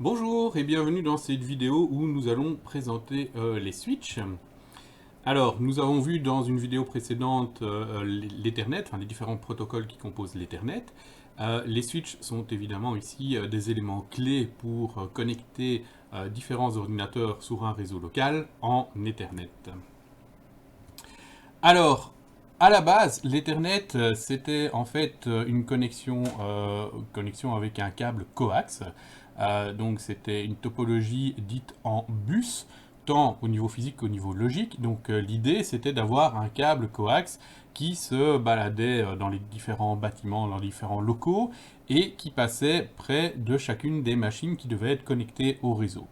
Bonjour et bienvenue dans cette vidéo où nous allons présenter les switches. Alors, nous avons vu dans une vidéo précédente l'Ethernet, enfin les différents protocoles qui composent l'Ethernet. Les switches sont évidemment ici des éléments clés pour connecter différents ordinateurs sur un réseau local en Ethernet. Alors, à la base, l'Ethernet, c'était en fait une connexion avec un câble coax. Donc, c'était une topologie dite en bus, tant au niveau physique qu'au niveau logique. Donc, l'idée, c'était d'avoir un câble coax qui se baladait dans les différents bâtiments, dans les différents locaux, et qui passait près de chacune des machines qui devaient être connectées au réseau.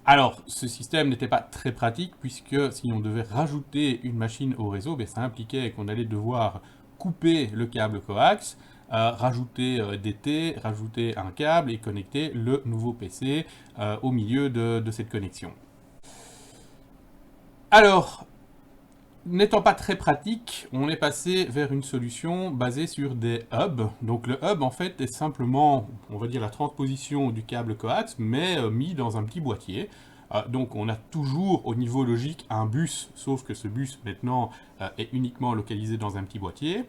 Alors, ce système n'était pas très pratique puisque si on devait rajouter une machine au réseau, ça impliquait qu'on allait devoir couper le câble coax, rajouter des T, rajouter un câble et connecter le nouveau PC au milieu de cette connexion. Alors, n'étant pas très pratique, on est passé vers une solution basée sur des hubs. Donc le hub en fait est simplement, on va dire, la transposition du câble coax, mais mis dans un petit boîtier. Donc on a toujours au niveau logique un bus, sauf que ce bus maintenant est uniquement localisé dans un petit boîtier.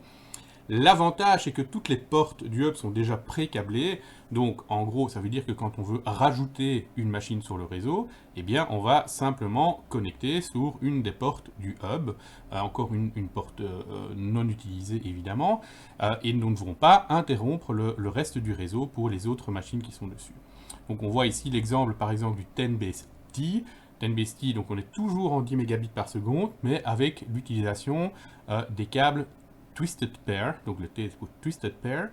L'avantage, c'est que toutes les portes du hub sont déjà pré-câblées. Donc, en gros, ça veut dire que quand on veut rajouter une machine sur le réseau, eh bien, on va simplement connecter sur une des portes du hub. Encore une porte non utilisée, évidemment. Et nous ne devons pas interrompre le reste du réseau pour les autres machines qui sont dessus. Donc, on voit ici l'exemple, par exemple, du 10BST. 10BST, donc on est toujours en 10 mégabits par seconde, mais avec l'utilisation des câbles Twisted Pair, donc le T est pour Twisted Pair.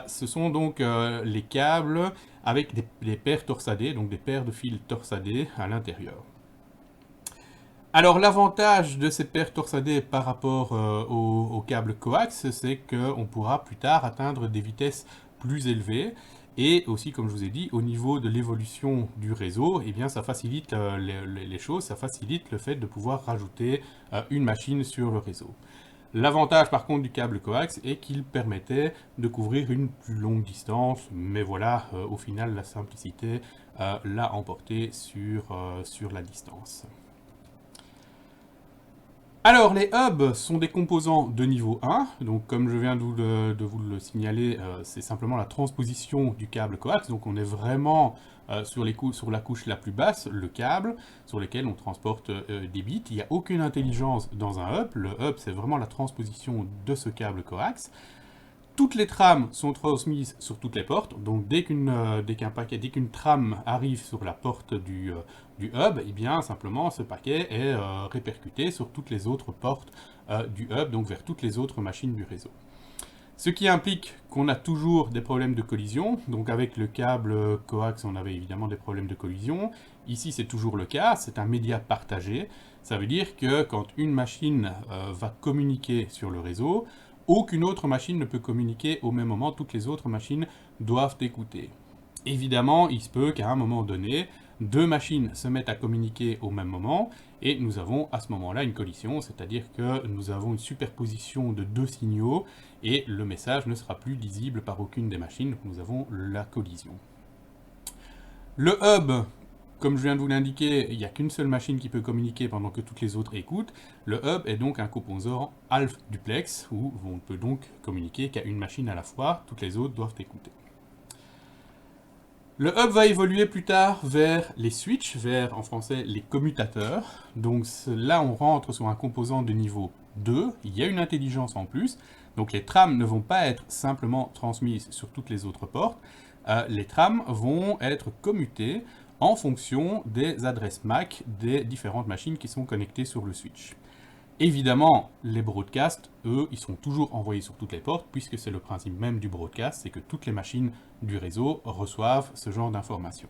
Ce sont donc les câbles avec des paires torsadées, donc des paires de fils torsadés à l'intérieur. Alors l'avantage de ces paires torsadées par rapport au câble coax, c'est qu'on pourra plus tard atteindre des vitesses plus élevées. Et aussi, comme je vous ai dit, au niveau de l'évolution du réseau, eh bien, ça facilite les choses, ça facilite le fait de pouvoir rajouter une machine sur le réseau. L'avantage par contre du câble coax est qu'il permettait de couvrir une plus longue distance, mais voilà, au final la simplicité l'a emporté sur la distance. Alors les hubs sont des composants de niveau 1, donc comme je viens de vous le signaler, c'est simplement la transposition du câble coax, donc on est vraiment sur la couche la plus basse, le câble, sur lequel on transporte des bits. Il n'y a aucune intelligence dans un hub, le hub c'est vraiment la transposition de ce câble coax. Toutes les trames sont transmises sur toutes les portes, donc dès qu'une trame arrive sur la porte du hub, eh bien simplement ce paquet est répercuté sur toutes les autres portes du hub, donc vers toutes les autres machines du réseau. Ce qui implique qu'on a toujours des problèmes de collision, donc avec le câble coax on avait évidemment des problèmes de collision, ici c'est toujours le cas, c'est un média partagé, ça veut dire que quand une machine va communiquer sur le réseau, aucune autre machine ne peut communiquer au même moment, toutes les autres machines doivent écouter. Évidemment, il se peut qu'à un moment donné, deux machines se mettent à communiquer au même moment, et nous avons à ce moment-là une collision, c'est-à-dire que nous avons une superposition de deux signaux, et le message ne sera plus lisible par aucune des machines, donc nous avons la collision. Le hub, comme je viens de vous l'indiquer, il n'y a qu'une seule machine qui peut communiquer pendant que toutes les autres écoutent. Le hub est donc un composant half duplex, où on ne peut donc communiquer qu'à une machine à la fois, toutes les autres doivent écouter. Le hub va évoluer plus tard vers les switches, vers en français les commutateurs. Donc là on rentre sur un composant de niveau 2, il y a une intelligence en plus. Donc les trames ne vont pas être simplement transmises sur toutes les autres portes, les trames vont être commutées en fonction des adresses MAC des différentes machines qui sont connectées sur le switch. Évidemment, les broadcasts, eux, ils sont toujours envoyés sur toutes les portes, puisque c'est le principe même du broadcast, c'est que toutes les machines du réseau reçoivent ce genre d'informations.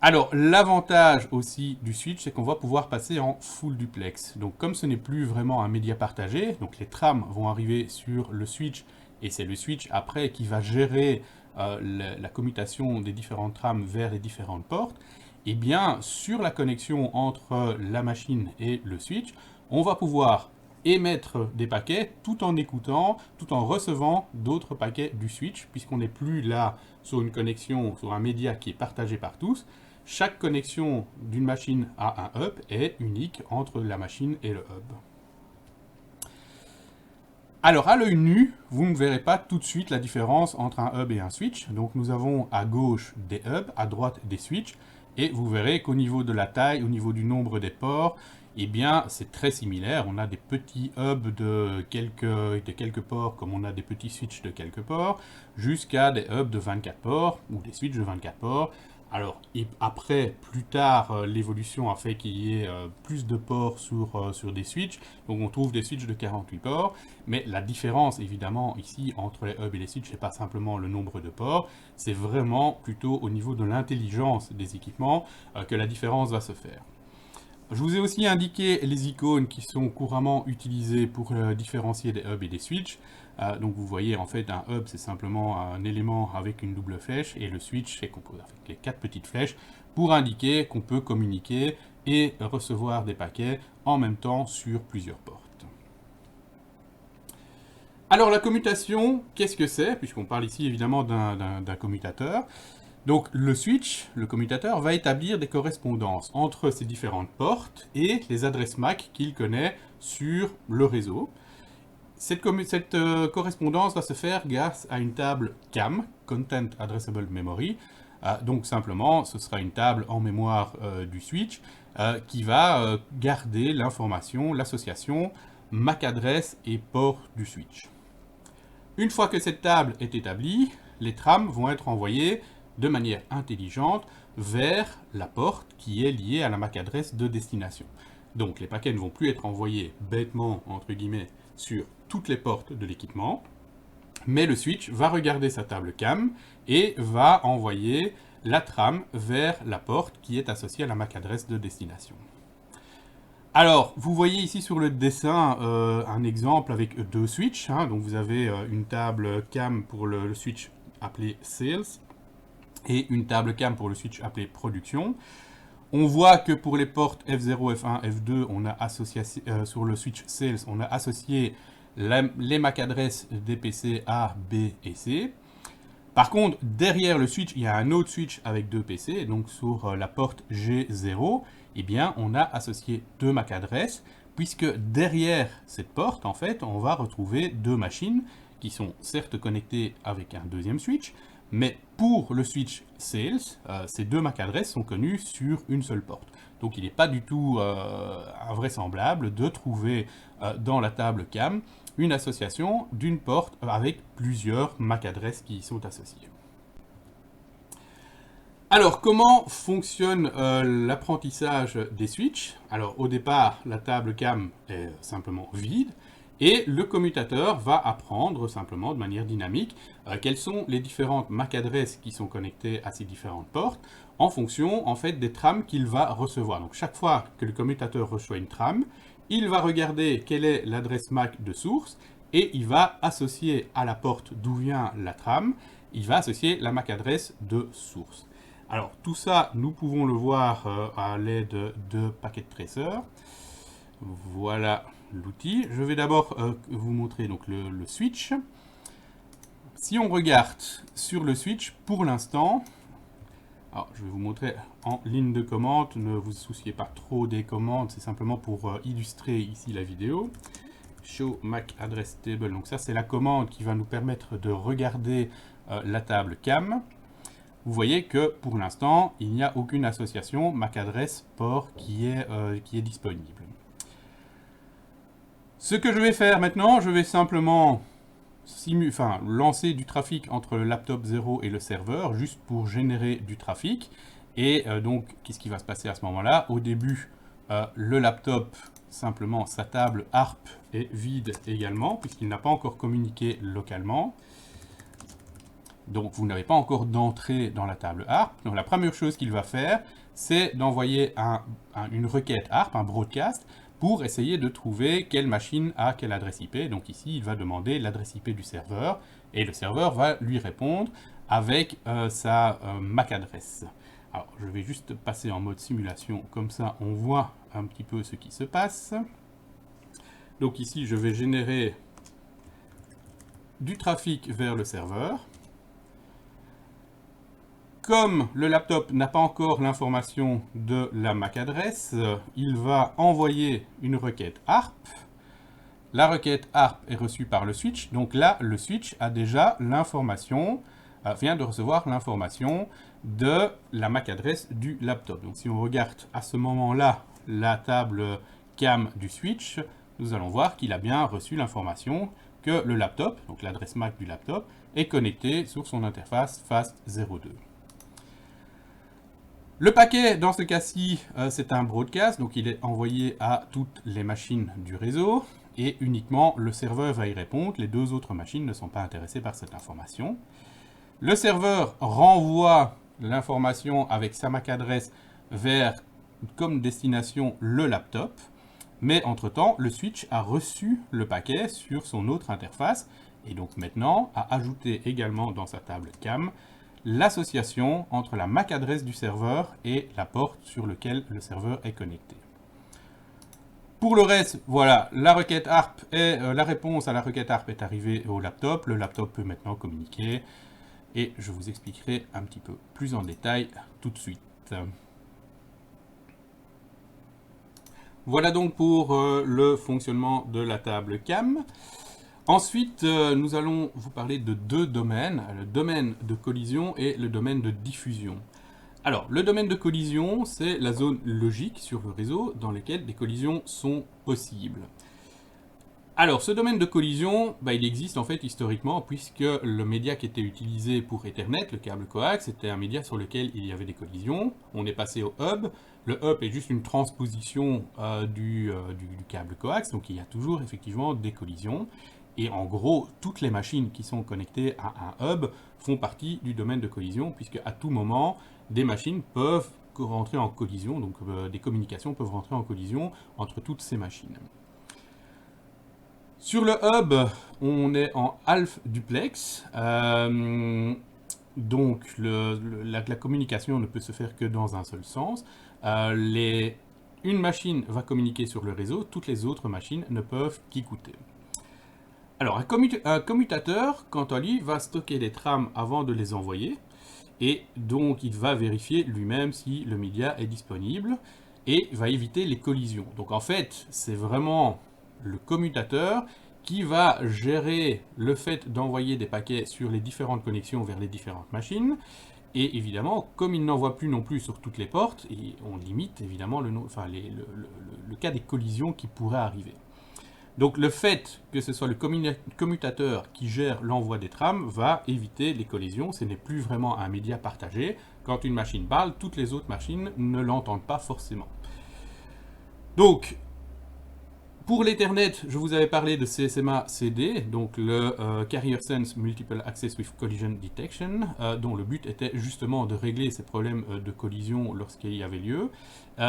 Alors, l'avantage aussi du switch, c'est qu'on va pouvoir passer en full duplex. Donc, comme ce n'est plus vraiment un média partagé, donc les trames vont arriver sur le switch, et c'est le switch après qui va gérer la commutation des différentes trames vers les différentes portes, et bien, sur la connexion entre la machine et le switch, on va pouvoir émettre des paquets tout en écoutant, tout en recevant d'autres paquets du switch, puisqu'on n'est plus là sur une connexion, sur un média qui est partagé par tous. Chaque connexion d'une machine à un hub est unique entre la machine et le hub. Alors à l'œil nu, vous ne verrez pas tout de suite la différence entre un hub et un switch. Donc nous avons à gauche des hubs, à droite des switches, et vous verrez qu'au niveau de la taille, au niveau du nombre des ports, eh bien c'est très similaire. On a des petits hubs de quelques ports, comme on a des petits switches de quelques ports, jusqu'à des hubs de 24 ports, ou des switches de 24 ports. Alors, après, plus tard, l'évolution a fait qu'il y ait plus de ports sur des switches. Donc on trouve des switches de 48 ports. Mais la différence, évidemment, ici, entre les hubs et les switches, c'est pas simplement le nombre de ports. C'est vraiment plutôt au niveau de l'intelligence des équipements que la différence va se faire. Je vous ai aussi indiqué les icônes qui sont couramment utilisées pour différencier des hubs et des switches. Donc vous voyez, en fait, un hub, c'est simplement un élément avec une double flèche, et le switch est composé avec les 4 petites flèches pour indiquer qu'on peut communiquer et recevoir des paquets en même temps sur plusieurs portes. Alors la commutation, qu'est-ce que c'est? Puisqu'on parle ici évidemment d'un commutateur. Donc le switch, le commutateur, va établir des correspondances entre ces différentes portes et les adresses MAC qu'il connaît sur le réseau. Cette correspondance va se faire grâce à une table CAM, Content Addressable Memory. Donc simplement, ce sera une table en mémoire du switch qui va garder l'information, l'association MAC adresse et port du switch. Une fois que cette table est établie, les trams vont être envoyés de manière intelligente vers la porte qui est liée à la MAC adresse de destination. Donc les paquets ne vont plus être envoyés bêtement, entre guillemets, sur toutes les portes de l'équipement, mais le switch va regarder sa table CAM et va envoyer la trame vers la porte qui est associée à la MAC adresse de destination. Alors, vous voyez ici sur le dessin un exemple avec deux switches. Donc vous avez une table CAM pour le switch appelé Sales et une table CAM pour le switch appelé Production. On voit que pour les portes F0, F1, F2, on a associé, sur le switch Sales, on a associé les MAC adresses des PC A, B et C. Par contre, derrière le switch, il y a un autre switch avec deux PC. Donc sur la porte G0, eh bien, on a associé deux MAC adresses, puisque derrière cette porte, en fait, on va retrouver deux machines qui sont certes connectées avec un deuxième switch, mais pour le switch Sales, ces deux MAC adresses sont connues sur une seule porte. Donc il n'est pas du tout invraisemblable de trouver dans la table CAM une association d'une porte avec plusieurs MAC adresses qui y sont associées. Alors, comment fonctionne l'apprentissage des switches? Alors, au départ, la table CAM est simplement vide, et le commutateur va apprendre simplement de manière dynamique quelles sont les différentes MAC adresses qui sont connectées à ces différentes portes en fonction en fait des trames qu'il va recevoir. Donc chaque fois que le commutateur reçoit une trame, il va regarder quelle est l'adresse MAC de source et il va associer à la porte d'où vient la trame, il va associer la MAC adresse de source. Alors tout ça, nous pouvons le voir à l'aide de Packet Tracer. Voilà l'outil. Je vais d'abord vous montrer donc le switch. Si on regarde sur le switch, pour l'instant, je vais vous montrer en ligne de commande, ne vous souciez pas trop des commandes, c'est simplement pour illustrer ici la vidéo. Show MAC Address Table, donc ça c'est la commande qui va nous permettre de regarder la table CAM. Vous voyez que pour l'instant, il n'y a aucune association MAC adresse port qui est disponible. Ce que je vais faire maintenant, je vais simplement lancer du trafic entre le laptop 0 et le serveur, juste pour générer du trafic. Et donc, qu'est-ce qui va se passer à ce moment-là? Au début, le laptop, simplement, sa table ARP est vide également, puisqu'il n'a pas encore communiqué localement. Donc, vous n'avez pas encore d'entrée dans la table ARP. Donc, la première chose qu'il va faire, c'est d'envoyer une requête ARP, un broadcast, pour essayer de trouver quelle machine a quelle adresse IP. Donc ici, il va demander l'adresse IP du serveur, et le serveur va lui répondre avec sa MAC adresse. Alors, je vais juste passer en mode simulation, comme ça on voit un petit peu ce qui se passe. Donc ici, je vais générer du trafic vers le serveur. Comme le laptop n'a pas encore l'information de la MAC adresse, il va envoyer une requête ARP. La requête ARP est reçue par le switch. Donc là, le switch a déjà l'information, vient de recevoir l'information de la MAC adresse du laptop. Donc si on regarde à ce moment-là la table CAM du switch, nous allons voir qu'il a bien reçu l'information que le laptop, donc l'adresse MAC du laptop, est connecté sur son interface FAST02. Le paquet, dans ce cas-ci, c'est un broadcast, donc il est envoyé à toutes les machines du réseau, et uniquement le serveur va y répondre. Les deux autres machines ne sont pas intéressées par cette information. Le serveur renvoie l'information avec sa MAC adresse vers, comme destination, le laptop, mais entre-temps, le switch a reçu le paquet sur son autre interface, et donc maintenant a ajouté également dans sa table CAM l'association entre la MAC adresse du serveur et la porte sur laquelle le serveur est connecté. Pour le reste, voilà, la requête ARP la réponse à la requête ARP est arrivée au laptop. Le laptop peut maintenant communiquer et je vous expliquerai un petit peu plus en détail tout de suite. Voilà donc pour le fonctionnement de la table CAM. Ensuite, nous allons vous parler de deux domaines, le domaine de collision et le domaine de diffusion. Alors, le domaine de collision, c'est la zone logique sur le réseau dans laquelle des collisions sont possibles. Alors, ce domaine de collision, il existe en fait historiquement, puisque le média qui était utilisé pour Ethernet, le câble coax, était un média sur lequel il y avait des collisions. On est passé au hub. Le hub est juste une transposition du câble coax, donc il y a toujours effectivement des collisions. Et en gros, toutes les machines qui sont connectées à un hub font partie du domaine de collision, puisque à tout moment, des machines peuvent rentrer en collision, donc des communications peuvent rentrer en collision entre toutes ces machines. Sur le hub, on est en half duplex, donc la communication ne peut se faire que dans un seul sens. Une machine va communiquer sur le réseau, toutes les autres machines ne peuvent qu'écouter. Alors, un commutateur, quant à lui, va stocker les trames avant de les envoyer, et donc il va vérifier lui-même si le média est disponible, et va éviter les collisions. Donc en fait, c'est vraiment le commutateur qui va gérer le fait d'envoyer des paquets sur les différentes connexions vers les différentes machines, et évidemment, comme il n'envoie plus non plus sur toutes les portes, et on limite évidemment le cas des collisions qui pourraient arriver. Donc le fait que ce soit le commutateur qui gère l'envoi des trames va éviter les collisions. Ce n'est plus vraiment un média partagé. Quand une machine parle, toutes les autres machines ne l'entendent pas forcément. Donc, pour l'Ethernet, je vous avais parlé de CSMA-CD, donc le Carrier Sense Multiple Access with Collision Detection, dont le but était justement de régler ces problèmes de collision lorsqu'il y avait lieu.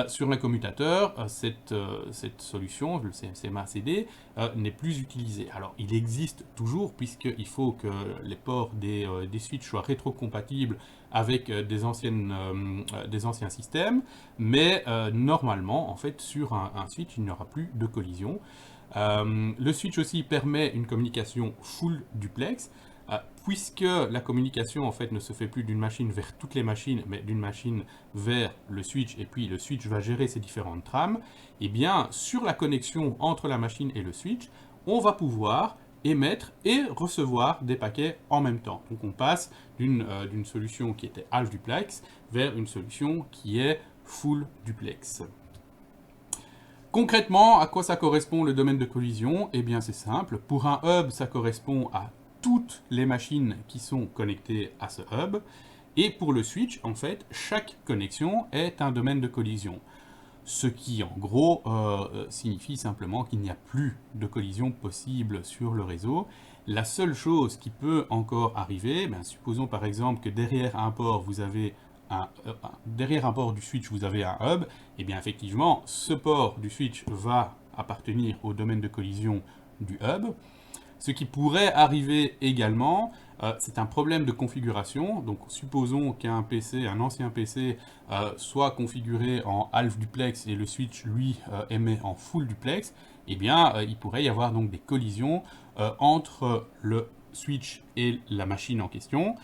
Sur un commutateur, cette solution, le CSMA-CD, n'est plus utilisée. Alors, il existe toujours, puisqu'il faut que les ports des switches soient rétrocompatibles avec des anciens systèmes, mais normalement, en fait, sur un switch, il n'y aura plus de collision. Le switch aussi permet une communication full duplex, puisque la communication en fait ne se fait plus d'une machine vers toutes les machines, mais d'une machine vers le switch, et puis le switch va gérer ces différentes trames. Et bien, sur la connexion entre la machine et le switch, on va pouvoir émettre et recevoir des paquets en même temps. Donc on passe d'une solution qui était half duplex vers une solution qui est full duplex. Concrètement, à quoi ça correspond le domaine de collision? Eh bien c'est simple, pour un hub ça correspond à toutes les machines qui sont connectées à ce hub, et pour le switch, en fait, chaque connexion est un domaine de collision. Ce qui, en gros, signifie simplement qu'il n'y a plus de collision possible sur le réseau. La seule chose qui peut encore arriver, supposons par exemple que derrière un port, vous avez derrière un port du switch, vous avez un hub, et bien effectivement, ce port du switch va appartenir au domaine de collision du hub. Ce qui pourrait arriver également, c'est un problème de configuration. Donc supposons qu'un PC, un ancien PC, soit configuré en half duplex et le switch, lui, émet en full duplex. eh bien, il pourrait y avoir donc des collisions entre le switch et la machine en question,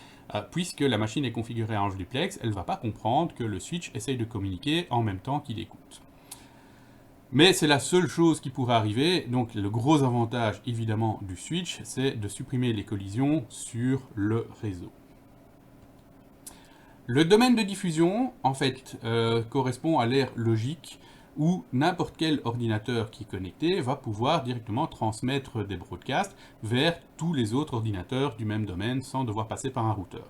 puisque la machine est configurée en duplex, elle ne va pas comprendre que le switch essaye de communiquer en même temps qu'il écoute. Mais c'est la seule chose qui pourrait arriver, donc le gros avantage évidemment du switch, c'est de supprimer les collisions sur le réseau. Le domaine de diffusion, en fait, correspond à l'ère logique où n'importe quel ordinateur qui est connecté va pouvoir directement transmettre des broadcasts vers tous les autres ordinateurs du même domaine sans devoir passer par un routeur.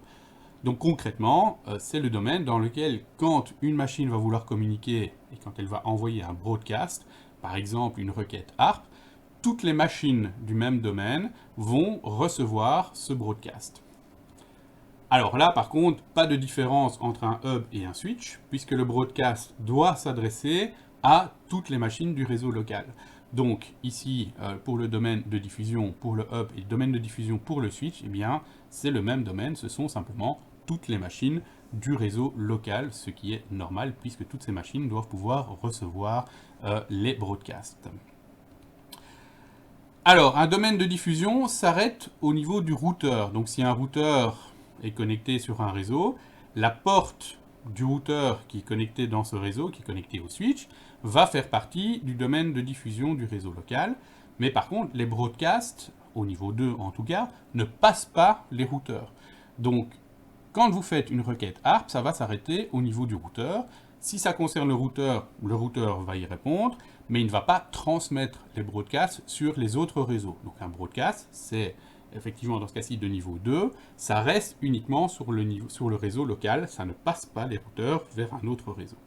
Donc concrètement, c'est le domaine dans lequel quand une machine va vouloir communiquer et quand elle va envoyer un broadcast, par exemple une requête ARP, toutes les machines du même domaine vont recevoir ce broadcast. Alors là, par contre, pas de différence entre un hub et un switch, puisque le broadcast doit s'adresser à toutes les machines du réseau local. Donc ici, pour le domaine de diffusion pour le hub et le domaine de diffusion pour le switch, eh bien, c'est le même domaine, ce sont simplement toutes les machines du réseau local, ce qui est normal, puisque toutes ces machines doivent pouvoir recevoir les broadcasts. Alors, un domaine de diffusion s'arrête au niveau du routeur. Donc si un routeur est connecté sur un réseau, la porte du routeur qui est connecté dans ce réseau, qui est connecté au switch, va faire partie du domaine de diffusion du réseau local. Mais par contre, les broadcasts, au niveau 2 en tout cas, ne passent pas les routeurs. Donc, quand vous faites une requête ARP, ça va s'arrêter au niveau du routeur. Si ça concerne le routeur va y répondre, mais il ne va pas transmettre les broadcasts sur les autres réseaux. Donc un broadcast, c'est effectivement dans ce cas-ci de niveau 2, ça reste uniquement sur le réseau local, ça ne passe pas les routeurs vers un autre réseau.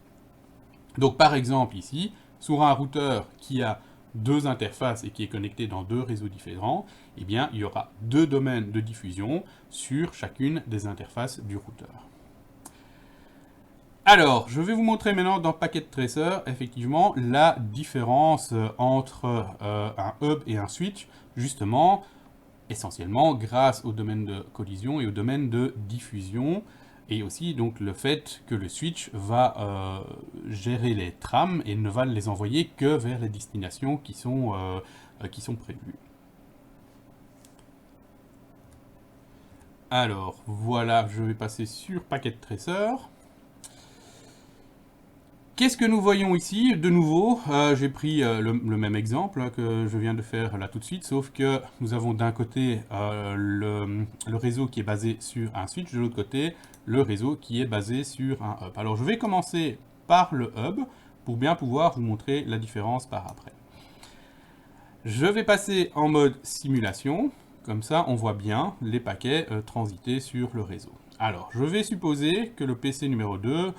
Donc par exemple ici, sur un routeur qui a deux interfaces et qui est connecté dans deux réseaux différents, eh bien il y aura deux domaines de diffusion sur chacune des interfaces du routeur. Alors, je vais vous montrer maintenant dans Packet Tracer, effectivement, la différence entre un hub et un switch, justement, essentiellement grâce au domaine de collision et au domaine de diffusion, et aussi donc le fait que le switch va gérer les trames et ne va les envoyer que vers les destinations qui sont prévues. Alors, voilà, je vais passer sur Packet Tracer. Qu'est-ce que nous voyons ici? De nouveau, j'ai pris le même exemple que je viens de faire là tout de suite, sauf que nous avons d'un côté le réseau qui est basé sur un switch, de l'autre côté le réseau qui est basé sur un hub. Alors je vais commencer par le hub pour bien pouvoir vous montrer la différence par après. Je vais passer en mode simulation, comme ça on voit bien les paquets transiter sur le réseau. Alors, je vais supposer que le PC numéro 2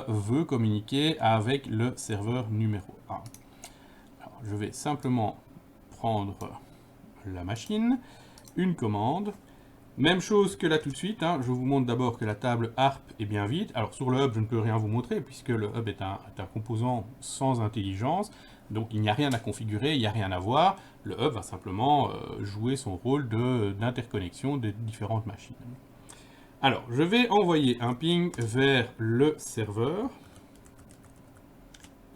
veut communiquer avec le serveur numéro 1. Alors, je vais simplement prendre la machine, une commande. Même chose que là tout de suite, hein, je vous montre d'abord que la table ARP est bien vide. Alors sur le hub, je ne peux rien vous montrer puisque le hub est un composant sans intelligence. Donc il n'y a rien à configurer, il n'y a rien à voir. Le hub va simplement jouer son rôle d'interconnexion des différentes machines. Alors, je vais envoyer un ping vers le serveur.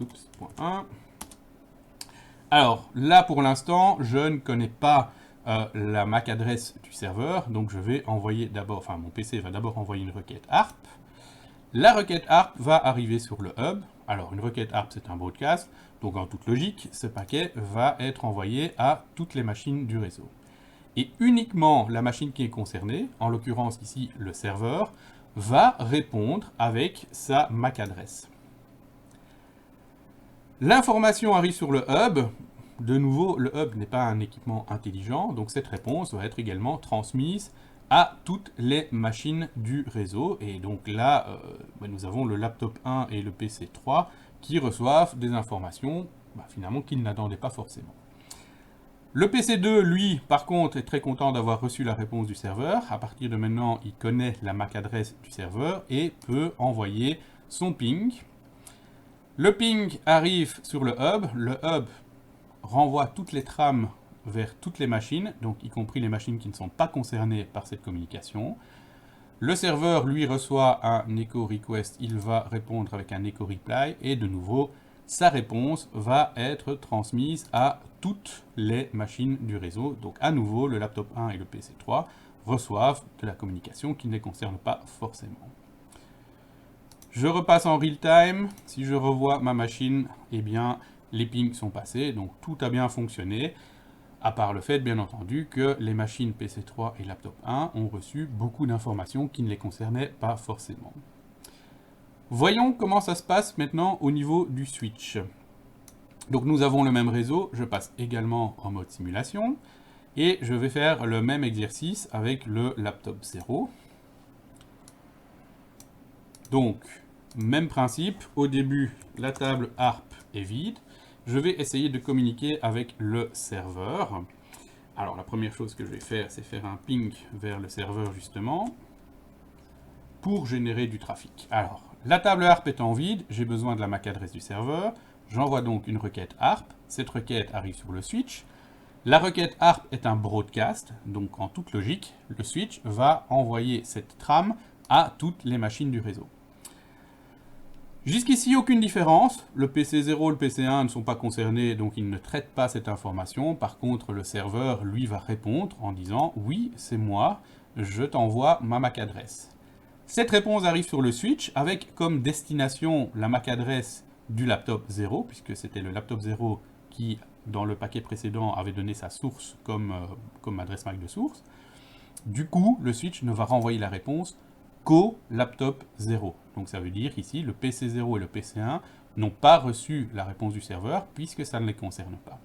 Oups, point 1. Alors, là, pour l'instant, je ne connais pas la MAC adresse du serveur. Donc, je vais envoyer d'abord, enfin, mon PC va d'abord envoyer une requête ARP. La requête ARP va arriver sur le hub. Alors, une requête ARP, c'est un broadcast. Donc, en toute logique, ce paquet va être envoyé à toutes les machines du réseau. Et uniquement la machine qui est concernée, en l'occurrence ici le serveur, va répondre avec sa MAC adresse. L'information arrive sur le hub. De nouveau, le hub n'est pas un équipement intelligent, donc cette réponse va être également transmise à toutes les machines du réseau. Et donc là, nous avons le laptop 1 et le PC 3 qui reçoivent des informations finalement qu'ils n'attendaient pas forcément. Le PC2, lui, par contre, est très content d'avoir reçu la réponse du serveur. À partir de maintenant, il connaît la MAC adresse du serveur et peut envoyer son ping. Le ping arrive sur le hub. Le hub renvoie toutes les trames vers toutes les machines, donc y compris les machines qui ne sont pas concernées par cette communication. Le serveur, lui, reçoit un echo request. Il va répondre avec un echo reply et de nouveau, sa réponse va être transmise à toutes les machines du réseau. Donc à nouveau, le laptop 1 et le PC 3 reçoivent de la communication qui ne les concerne pas forcément. Je repasse en real time. Si je revois ma machine, eh bien, les pings sont passés, donc tout a bien fonctionné. À part le fait, bien entendu, que les machines PC3 et laptop 1 ont reçu beaucoup d'informations qui ne les concernaient pas forcément. Voyons comment ça se passe maintenant au niveau du switch. Donc nous avons le même réseau, je passe également en mode simulation, et je vais faire le même exercice avec le laptop 0. Donc, même principe, au début, la table ARP est vide. Je vais essayer de communiquer avec le serveur. Alors, la première chose que je vais faire, c'est faire un ping vers le serveur, justement, pour générer du trafic. Alors, la table ARP étant vide, j'ai besoin de la MAC adresse du serveur. J'envoie donc une requête ARP. Cette requête arrive sur le switch. La requête ARP est un broadcast, donc en toute logique, le switch va envoyer cette trame à toutes les machines du réseau. Jusqu'ici, aucune différence. Le PC0 et le PC1 ne sont pas concernés, donc ils ne traitent pas cette information. Par contre, le serveur, lui, va répondre en disant « Oui, c'est moi, je t'envoie ma MAC adresse ». Cette réponse arrive sur le switch avec comme destination la MAC adresse du laptop 0, puisque c'était le laptop 0 qui, dans le paquet précédent, avait donné sa source comme adresse MAC de source. Du coup, le switch ne va renvoyer la réponse qu'au laptop 0. Donc ça veut dire qu'ici, le PC0 et le PC1 n'ont pas reçu la réponse du serveur puisque ça ne les concerne pas.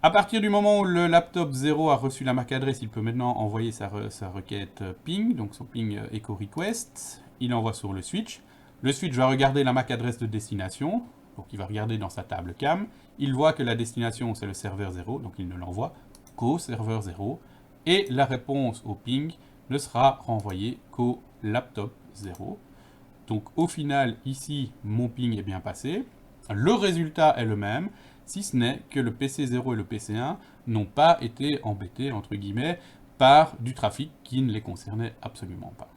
À partir du moment où le laptop 0 a reçu la MAC adresse, il peut maintenant envoyer sa requête ping, donc son ping echo request. Il envoie sur le switch. Le switch va regarder la MAC adresse de destination, donc il va regarder dans sa table CAM. Il voit que la destination c'est le serveur 0, donc il ne l'envoie qu'au serveur 0. Et la réponse au ping ne sera renvoyée qu'au laptop 0. Donc au final, ici, mon ping est bien passé. Le résultat est le même, si ce n'est que le PC0 et le PC1 n'ont pas été embêtés, entre guillemets, par du trafic qui ne les concernait absolument pas.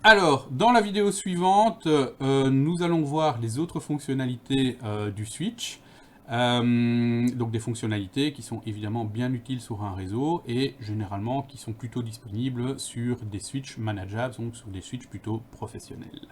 Alors, dans la vidéo suivante, nous allons voir les autres fonctionnalités du switch. Donc des fonctionnalités qui sont évidemment bien utiles sur un réseau et généralement qui sont plutôt disponibles sur des switches manageables, donc sur des switches plutôt professionnels.